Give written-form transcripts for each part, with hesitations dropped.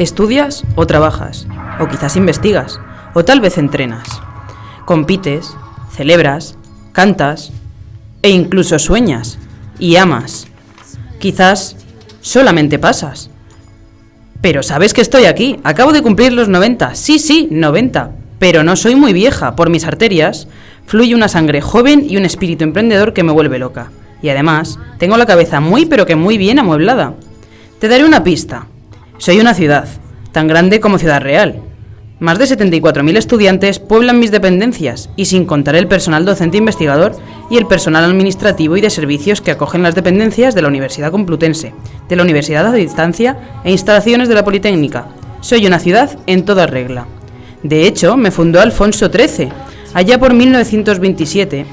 Estudias o trabajas, o quizás investigas, o tal vez entrenas. Compites, celebras, cantas e incluso sueñas y amas. Quizás solamente pasas. Pero sabes que estoy aquí, acabo de cumplir los 90, sí, 90, pero no soy muy vieja, por mis arterias fluye una sangre joven y un espíritu emprendedor que me vuelve loca. Y además, tengo la cabeza muy pero que muy bien amueblada. Te daré una pista. Soy una ciudad, tan grande como Ciudad Real. Más de 74.000 estudiantes pueblan mis dependencias, y sin contar el personal docente investigador y el personal administrativo y de servicios que acogen las dependencias de la Universidad Complutense, de la Universidad a Distancia e instalaciones de la Politécnica. Soy una ciudad en toda regla. De hecho, me fundó Alfonso XIII, allá por 1927,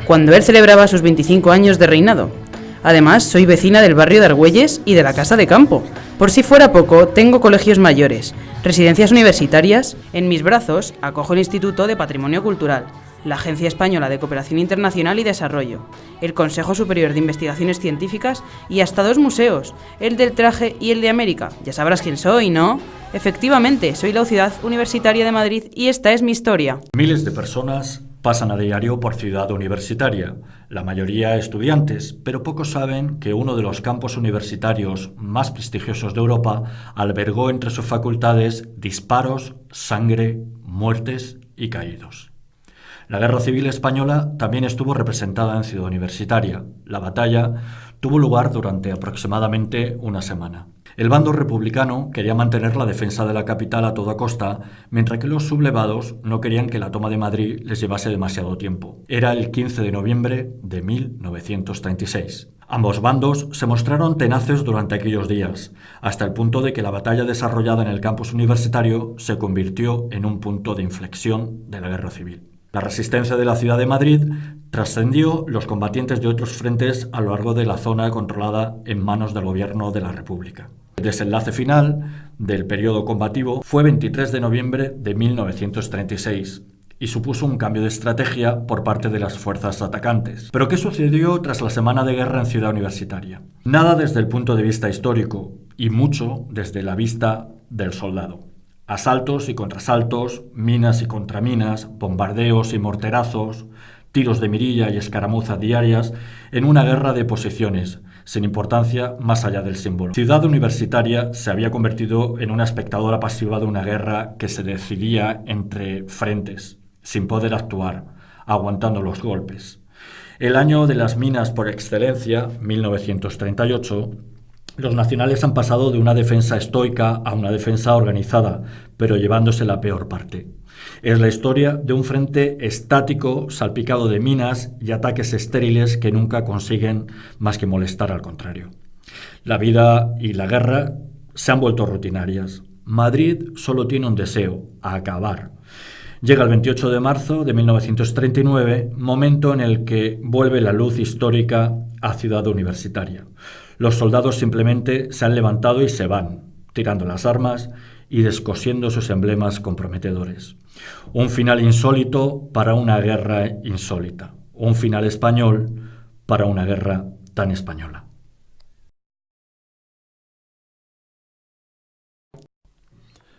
cuando él celebraba sus 25 años de reinado. Además, soy vecina del barrio de Argüelles y de la Casa de Campo. Por si fuera poco, tengo colegios mayores, residencias universitarias. En mis brazos acojo el Instituto de Patrimonio Cultural, la Agencia Española de Cooperación Internacional y Desarrollo, el Consejo Superior de Investigaciones Científicas y hasta 2 museos, el del Traje y el de América. Ya sabrás quién soy, ¿no? Efectivamente, soy la Ciudad Universitaria de Madrid y esta es mi historia. Miles de personas pasan a diario por Ciudad Universitaria, la mayoría estudiantes, pero pocos saben que uno de los campus universitarios más prestigiosos de Europa albergó entre sus facultades disparos, sangre, muertes y caídos. La Guerra Civil Española también estuvo representada en Ciudad Universitaria. La batalla tuvo lugar durante aproximadamente una semana. El bando republicano quería mantener la defensa de la capital a toda costa, mientras que los sublevados no querían que la toma de Madrid les llevase demasiado tiempo. Era el 15 de noviembre de 1936. Ambos bandos se mostraron tenaces durante aquellos días, hasta el punto de que la batalla desarrollada en el campus universitario se convirtió en un punto de inflexión de la Guerra Civil. La resistencia de la ciudad de Madrid trascendió los combatientes de otros frentes a lo largo de la zona controlada en manos del gobierno de la República. El desenlace final del periodo combativo fue 23 de noviembre de 1936 y supuso un cambio de estrategia por parte de las fuerzas atacantes. ¿Pero qué sucedió tras la semana de guerra en Ciudad Universitaria? Nada desde el punto de vista histórico y mucho desde la vista del soldado. Asaltos y contrasaltos, minas y contraminas, bombardeos y morterazos, tiros de mirilla y escaramuzas diarias en una guerra de posiciones, sin importancia más allá del símbolo. Ciudad Universitaria se había convertido en una espectadora pasiva de una guerra que se decidía entre frentes, sin poder actuar, aguantando los golpes. El año de las minas por excelencia, 1938, los nacionales han pasado de una defensa estoica a una defensa organizada, pero llevándose la peor parte. Es la historia de un frente estático, salpicado de minas y ataques estériles que nunca consiguen más que molestar al contrario. La vida y la guerra se han vuelto rutinarias. Madrid solo tiene un deseo: acabar. Llega el 28 de marzo de 1939, momento en el que vuelve la luz histórica a Ciudad Universitaria. Los soldados simplemente se han levantado y se van, tirando las armas y descosiendo sus emblemas comprometedores. Un final insólito para una guerra insólita. Un final español para una guerra tan española.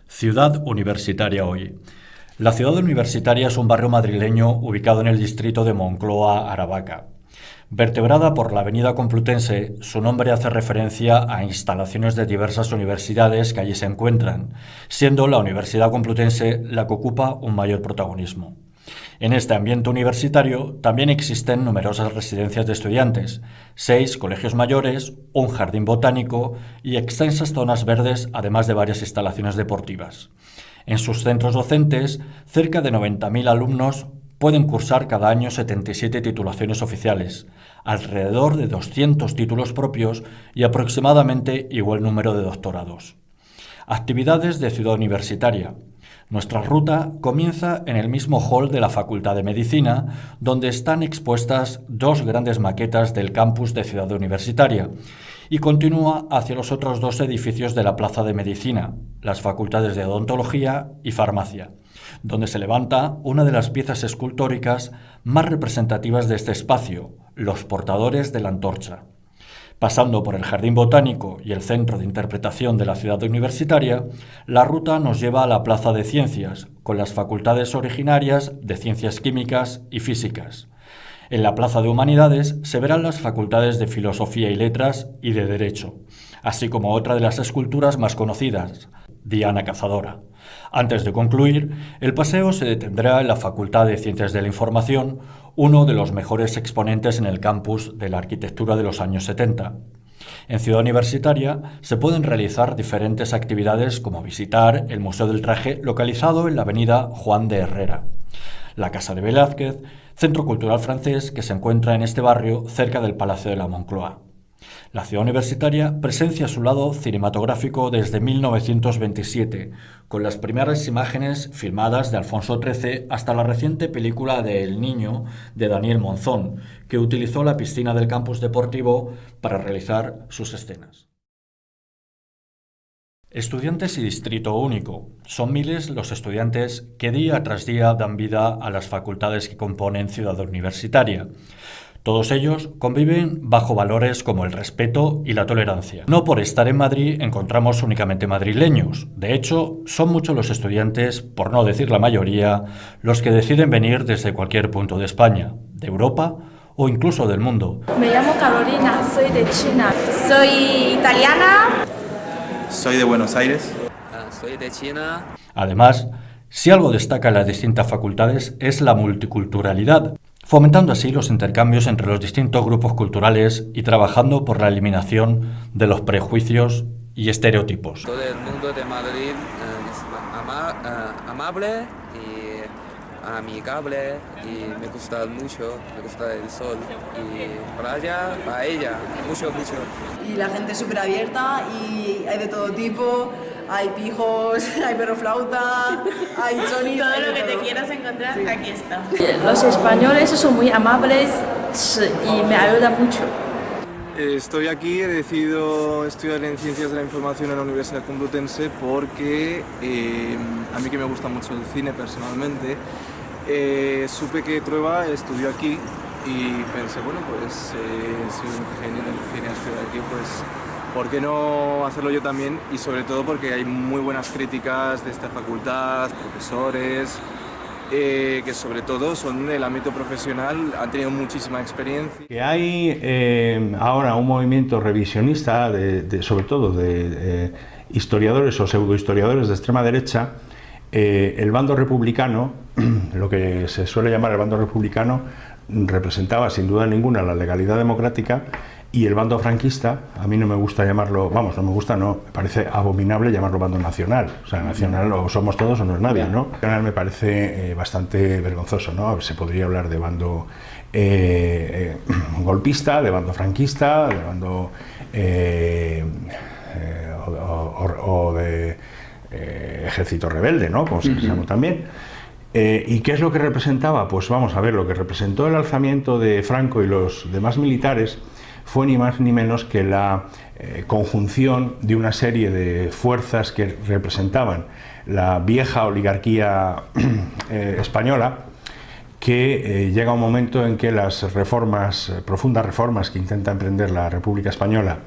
Ciudad Universitaria hoy. La Ciudad Universitaria es un barrio madrileño ubicado en el distrito de Moncloa, Aravaca. Vertebrada por la avenida Complutense, su nombre hace referencia a instalaciones de diversas universidades que allí se encuentran, siendo la Universidad Complutense la que ocupa un mayor protagonismo. En este ambiente universitario también existen numerosas residencias de estudiantes, 6 colegios mayores, un jardín botánico y extensas zonas verdes, además de varias instalaciones deportivas. En sus centros docentes, cerca de 90.000 alumnos pueden cursar cada año 77 titulaciones oficiales, alrededor de 200 títulos propios y aproximadamente igual número de doctorados. Actividades de Ciudad Universitaria. Nuestra ruta comienza en el mismo hall de la Facultad de Medicina, donde están expuestas 2 grandes maquetas del campus de Ciudad Universitaria, y continúa hacia los otros 2 edificios de la Plaza de Medicina, las facultades de Odontología y Farmacia, donde se levanta una de las piezas escultóricas más representativas de este espacio, los portadores de la antorcha. Pasando por el Jardín Botánico y el Centro de Interpretación de la Ciudad Universitaria, la ruta nos lleva a la Plaza de Ciencias, con las facultades originarias de Ciencias Químicas y Físicas. En la Plaza de Humanidades se verán las facultades de Filosofía y Letras y de Derecho, así como otra de las esculturas más conocidas, Diana Cazadora. Antes de concluir, el paseo se detendrá en la Facultad de Ciencias de la Información, uno de los mejores exponentes en el campus de la arquitectura de los años 70. En Ciudad Universitaria se pueden realizar diferentes actividades como visitar el Museo del Traje localizado en la avenida Juan de Herrera, la Casa de Velázquez, centro cultural francés que se encuentra en este barrio cerca del Palacio de la Moncloa. La Ciudad Universitaria presencia su lado cinematográfico desde 1927, con las primeras imágenes filmadas de Alfonso XIII hasta la reciente película de El Niño de Daniel Monzón, que utilizó la piscina del campus deportivo para realizar sus escenas. Estudiantes y distrito único. Son miles los estudiantes que día tras día dan vida a las facultades que componen Ciudad Universitaria. Todos ellos conviven bajo valores como el respeto y la tolerancia. No por estar en Madrid encontramos únicamente madrileños. De hecho, son muchos los estudiantes, por no decir la mayoría, los que deciden venir desde cualquier punto de España, de Europa o incluso del mundo. Me llamo Carolina, soy de China. Soy italiana. Soy de Buenos Aires. Soy de China. Además, si algo destaca en las distintas facultades es la multiculturalidad, fomentando así los intercambios entre los distintos grupos culturales y trabajando por la eliminación de los prejuicios y estereotipos. Todo el mundo de Madrid es amable y amigable y me gusta mucho, me gusta el sol y playa, paella, mucho. Y la gente es súper abierta y hay de todo tipo. Hay pijos, hay perro flauta, hay chonis. Todo lo que te quieras encontrar, sí. Aquí está. Los españoles son muy amables y me ayudan mucho. Estoy aquí, he decidido estudiar en Ciencias de la Información en la Universidad Complutense porque a mí que me gusta mucho el cine personalmente, supe que Trueba estudió aquí y pensé, bueno, pues soy un genio en el cine, estudiar aquí, pues ¿por qué no hacerlo yo también? Y sobre todo porque hay muy buenas críticas de esta facultad, profesores, que sobre todo son del ámbito profesional, han tenido muchísima experiencia. Que hay ahora un movimiento revisionista, sobre todo de historiadores o pseudohistoriadores de extrema derecha. El bando republicano, lo que se suele llamar el bando republicano, representaba sin duda ninguna la legalidad democrática. Y el bando franquista, a mí no me gusta llamarlo, vamos, no me gusta, no, me parece abominable llamarlo bando nacional. O sea, nacional o somos todos o no es nadie, ¿no? Nacional me parece bastante vergonzoso, ¿no? Se podría hablar de bando golpista, de bando franquista, de bando o de ejército rebelde, ¿no? Como se llama también. ¿Y qué es lo que representaba? Pues vamos a ver, lo que representó el alzamiento de Franco y los demás militares fue ni más ni menos que la conjunción de una serie de fuerzas que representaban la vieja oligarquía española, que llega un momento en que las reformas, profundas reformas que intenta emprender la República Española,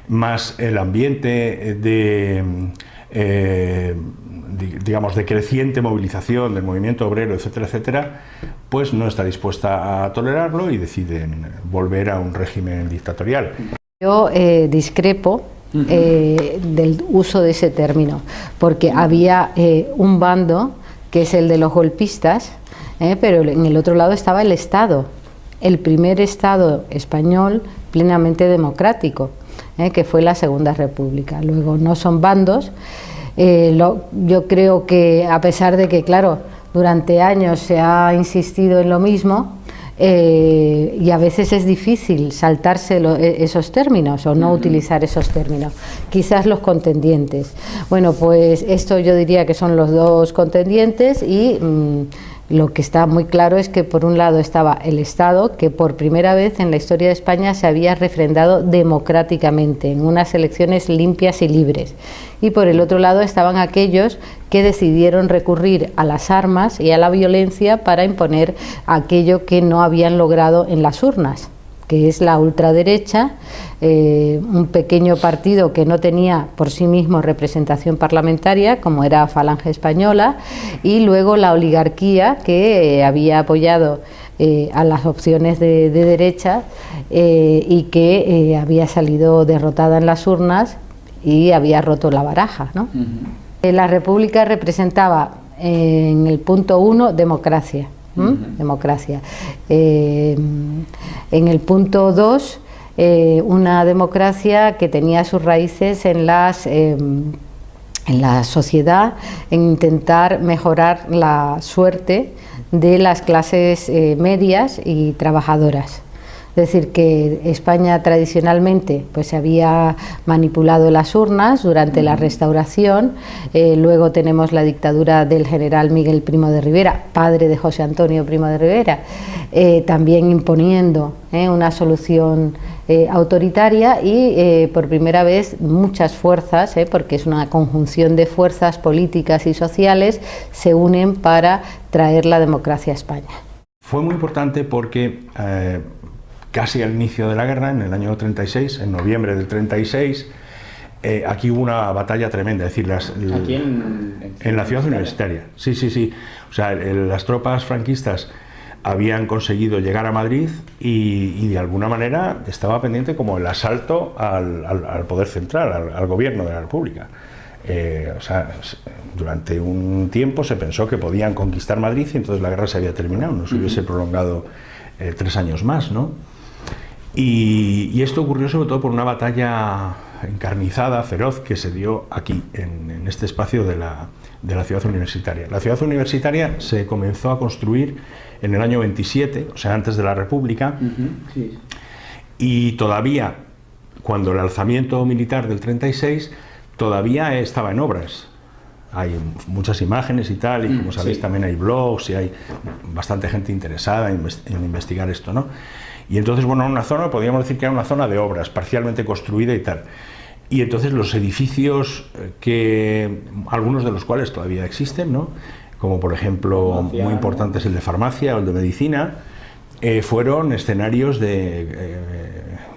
más el ambiente digamos, de creciente movilización del movimiento obrero, etcétera, etcétera, pues no está dispuesta a tolerarlo y deciden volver a un régimen dictatorial. Yo discrepo del uso de ese término, porque había un bando que es el de los golpistas, pero en el otro lado estaba el Estado, el primer Estado español plenamente democrático, que fue la Segunda República. Luego no son bandos. Yo creo que, a pesar de que, claro, durante años se ha insistido en lo mismo, y a veces es difícil saltarse esos términos o no utilizar esos términos. Quizás los contendientes. Bueno, pues esto yo diría que son los dos contendientes y lo que está muy claro es que por un lado estaba el Estado, que por primera vez en la historia de España se había refrendado democráticamente en unas elecciones limpias y libres, y por el otro lado estaban aquellos que decidieron recurrir a las armas y a la violencia para imponer aquello que no habían logrado en las urnas, que es la ultraderecha, un pequeño partido que no tenía por sí mismo representación parlamentaria, como era Falange Española, y luego la oligarquía, que había apoyado a las opciones de derecha y que había salido derrotada en las urnas y había roto la baraja, ¿no? La República representaba en el punto 1 democracia, democracia. En el punto 2 una democracia que tenía sus raíces en la sociedad, en intentar mejorar la suerte de las clases medias y trabajadoras. Es decir, que España tradicionalmente pues había manipulado las urnas durante la Restauración, luego tenemos la dictadura del general Miguel Primo de Rivera, padre de José Antonio Primo de Rivera, también imponiendo una solución autoritaria y por primera vez muchas fuerzas, porque es una conjunción de fuerzas políticas y sociales, se unen para traer la democracia a España. Fue muy importante porque casi al inicio de la guerra, en el año 36, en noviembre del 36, aquí hubo una batalla tremenda, es decir, ¿Aquí en la ciudad universitaria. Sí, sí, sí. O sea, las tropas franquistas habían conseguido llegar a Madrid y de alguna manera estaba pendiente como el asalto al poder central, al gobierno de la República. O sea, durante un tiempo se pensó que podían conquistar Madrid y entonces la guerra se había terminado, no se hubiese prolongado 3 años más, ¿no? Y esto ocurrió sobre todo por una batalla encarnizada, feroz, que se dio aquí, en este espacio de la ciudad universitaria. La ciudad universitaria se comenzó a construir en el año 27, o sea, antes de la República, sí. Y todavía, cuando el alzamiento militar del 36, todavía estaba en obras. Hay muchas imágenes y tal, y como sabéis también hay blogs y hay bastante gente interesada en investigar esto, ¿no? Y entonces, bueno, una zona, podríamos decir que era una zona de obras, parcialmente construida y tal. Y entonces los edificios, algunos de los cuales todavía existen, ¿no? Como por ejemplo, muy importante es el de farmacia o el de medicina, fueron escenarios de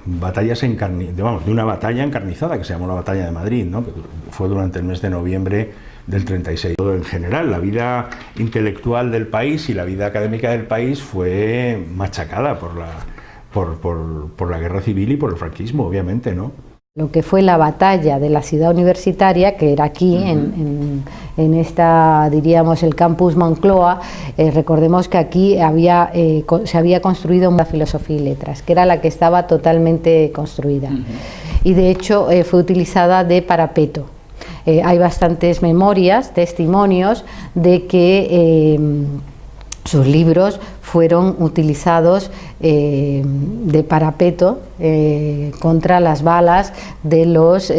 batallas de una batalla encarnizada que se llamó la Batalla de Madrid, ¿no? Que fue durante el mes de noviembre del 36. Todo en general, la vida intelectual del país y la vida académica del país fue machacada por la guerra civil y por el franquismo, obviamente, ¿no? Lo que fue la batalla de la ciudad universitaria, que era aquí, en esta, diríamos, el campus Moncloa, recordemos que aquí se había construido una filosofía y letras, que era la que estaba totalmente construida. Y de hecho fue utilizada de parapeto. Hay bastantes memorias, testimonios de que sus libros fueron utilizados de parapeto contra las balas de los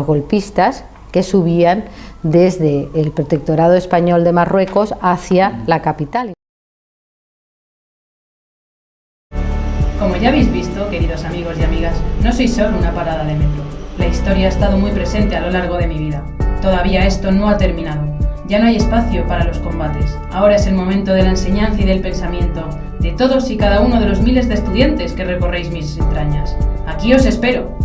golpistas que subían desde el Protectorado Español de Marruecos hacia la capital. Como ya habéis visto, queridos amigos y amigas, no soy solo una parada de metro. La historia ha estado muy presente a lo largo de mi vida. Todavía esto no ha terminado. Ya no hay espacio para los combates. Ahora es el momento de la enseñanza y del pensamiento de todos y cada uno de los miles de estudiantes que recorréis mis entrañas. Aquí os espero.